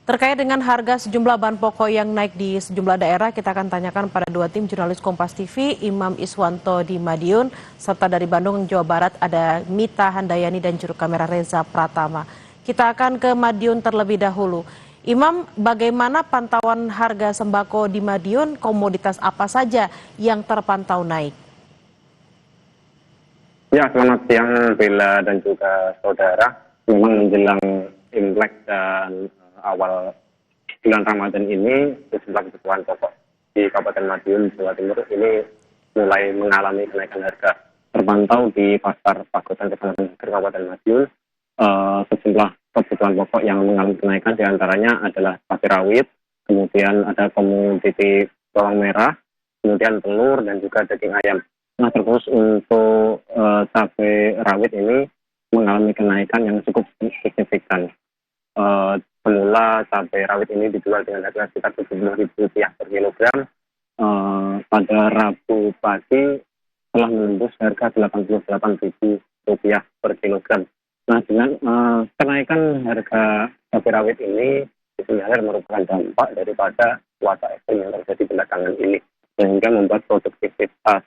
Terkait dengan harga sejumlah bahan pokok yang naik di sejumlah daerah, kita akan tanyakan pada dua tim jurnalis Kompas TV, Imam Iswanto di Madiun, serta dari Bandung, Jawa Barat ada Mita Handayani dan juru kamera Reza Pratama. Kita akan ke Madiun terlebih dahulu. Imam, bagaimana pantauan harga sembako di Madiun, komoditas apa saja yang terpantau naik? Ya, selamat siang Bella dan juga saudara. Memang menjelang Imlek dan awal bulan Ramadan ini, sejumlah kebutuhan pokok di Kabupaten Madiun, Jawa Timur ini mulai mengalami kenaikan harga. Terpantau di pasar Pagotan Kecamatan Kabupaten Madiun, sejumlah kebutuhan pokok yang mengalami kenaikan diantaranya adalah cabai rawit, kemudian ada komoditi bawang merah, kemudian telur dan juga daging ayam. Nah, terus untuk cabai rawit ini mengalami kenaikan yang cukup signifikan. Semula cabai rawit ini dijual dengan harga sekitar Rp70.000 per kilogram. Pada Rabu pagi telah menembus harga Rp88.000 per kilogram. Nah, dengan kenaikan harga cabai rawit ini disinyalir merupakan dampak daripada cuaca ekstrim yang terjadi belakangan ini, sehingga membuat produktivitas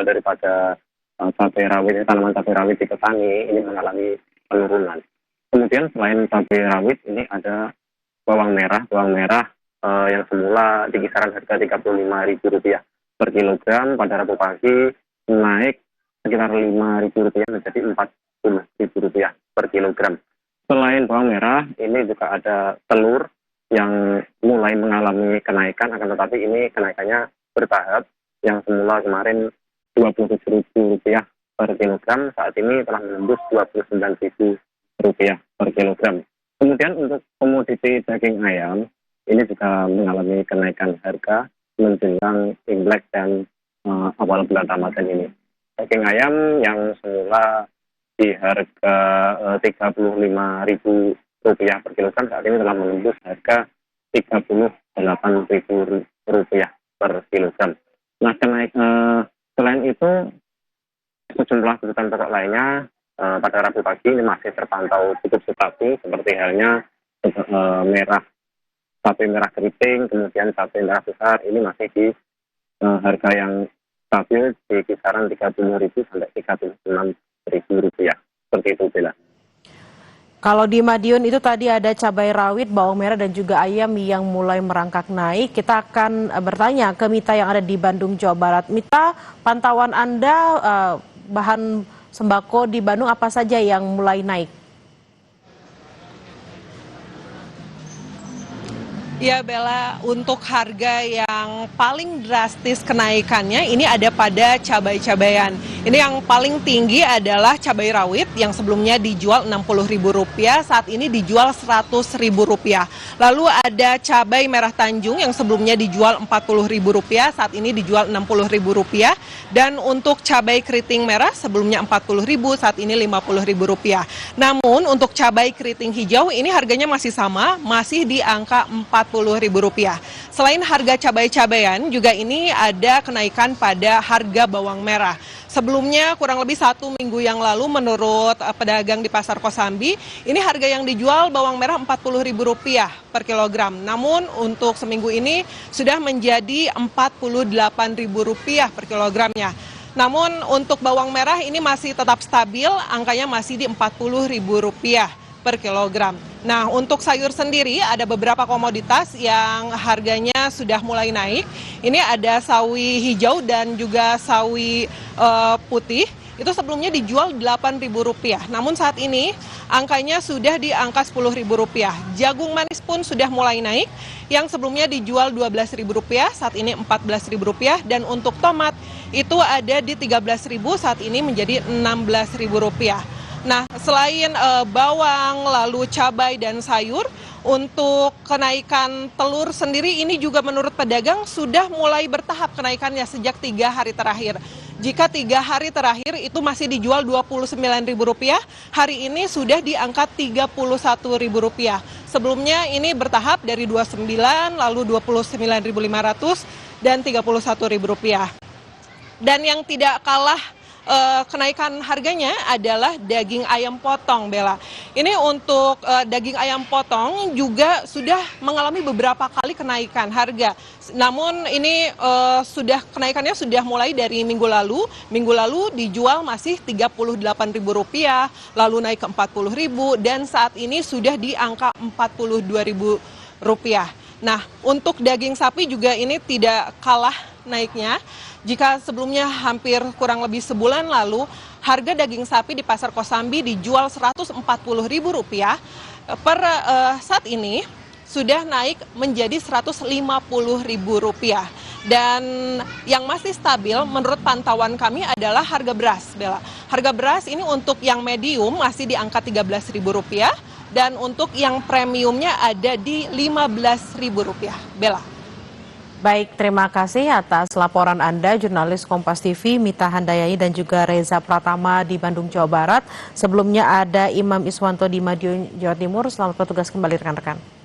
daripada tanaman cabai rawit di petani ini mengalami penurunan. Kemudian selain cabai rawit ini ada bawang merah yang semula di kisaran harga Rp35.000 per kilogram pada Rabu pagi naik sekitar Rp5.000 menjadi Rp40.000 per kilogram. Selain bawang merah ini juga ada telur yang mulai mengalami kenaikan, akan tetapi ini kenaikannya bertahap. Yang semula kemarin Rp27.000 per kilogram, saat ini telah menembus Rp29.000 per kilogram. Kemudian untuk komoditi daging ayam ini juga mengalami kenaikan harga menjelang Imlek dan awal bulan Ramadan ini. Daging ayam yang semula di harga Rp35.000 per kilogram saat ini telah menembus harga Rp38.000 per kilogram. Nah, selain itu sejumlah kebutuhan pokok lainnya pada Rabu pagi ini masih terpantau cukup stabil, seperti halnya cabai merah keriting, kemudian cabai merah besar ini masih di harga yang stabil di kisaran Rp35.000 sampai Rp36.000. Seperti itu, Bella. Kalau di Madiun itu tadi ada cabai rawit, bawang merah dan juga ayam yang mulai merangkak naik. Kita akan bertanya ke Mita yang ada di Bandung, Jawa Barat. Mita, pantauan Anda bahan sembako di Bandung apa saja yang mulai naik? Ya Bella, untuk harga yang paling drastis kenaikannya ini ada pada cabai-cabayan. Ini yang paling tinggi adalah cabai rawit yang sebelumnya dijual Rp60.000, saat ini dijual Rp100.000. Lalu ada cabai merah Tanjung yang sebelumnya dijual Rp40.000, saat ini dijual Rp60.000. Dan untuk cabai keriting merah sebelumnya Rp40.000, saat ini Rp50.000. Namun untuk cabai keriting hijau ini harganya masih sama, masih di angka Rp40.000. Selain harga cabai-cabayan, juga ini ada kenaikan pada harga bawang merah. Sebelumnya kurang lebih 1 minggu yang lalu menurut pedagang di Pasar Kosambi, ini harga yang dijual bawang merah Rp40.000 per kilogram. Namun untuk seminggu ini sudah menjadi Rp48.000 per kilogramnya. Namun untuk bawang merah ini masih tetap stabil, angkanya masih di Rp40.000 per kilogram. Nah, untuk sayur sendiri ada beberapa komoditas yang harganya sudah mulai naik. Ini ada sawi hijau dan juga sawi putih. Itu sebelumnya dijual Rp8.000. Namun saat ini angkanya sudah di angka Rp10.000. Jagung manis pun sudah mulai naik. Yang sebelumnya dijual Rp12.000, saat ini Rp14.000. Dan untuk tomat itu ada di Rp13.000, saat ini menjadi Rp16.000. Nah, selain bawang, lalu cabai dan sayur, untuk kenaikan telur sendiri ini juga menurut pedagang sudah mulai bertahap kenaikannya sejak 3 hari terakhir. Jika 3 hari terakhir itu masih dijual Rp29.000, hari ini sudah di angka Rp31.000. Sebelumnya ini bertahap dari Rp29.000, lalu Rp29.500 dan Rp31.000. Dan yang tidak kalah kenaikan harganya adalah daging ayam potong, Bella. Ini untuk daging ayam potong juga sudah mengalami beberapa kali kenaikan harga. Namun ini kenaikannya sudah mulai dari minggu lalu. Minggu lalu dijual masih Rp38.000, lalu naik ke Rp40.000 dan saat ini sudah di angka Rp42.000. Nah, untuk daging sapi juga ini tidak kalah naiknya. Jika sebelumnya hampir kurang lebih sebulan lalu, harga daging sapi di Pasar Kosambi dijual Rp140.000, per saat ini sudah naik menjadi Rp150.000. Dan yang masih stabil menurut pantauan kami adalah harga beras, Bella. Harga beras ini untuk yang medium masih di angka Rp13.000 dan untuk yang premiumnya ada di Rp15.000, Bella. Baik, terima kasih atas laporan Anda, jurnalis Kompas TV Mita Handayani dan juga Reza Pratama di Bandung, Jawa Barat. Sebelumnya ada Imam Iswanto di Madiun, Jawa Timur. Selamat bertugas kembali rekan-rekan.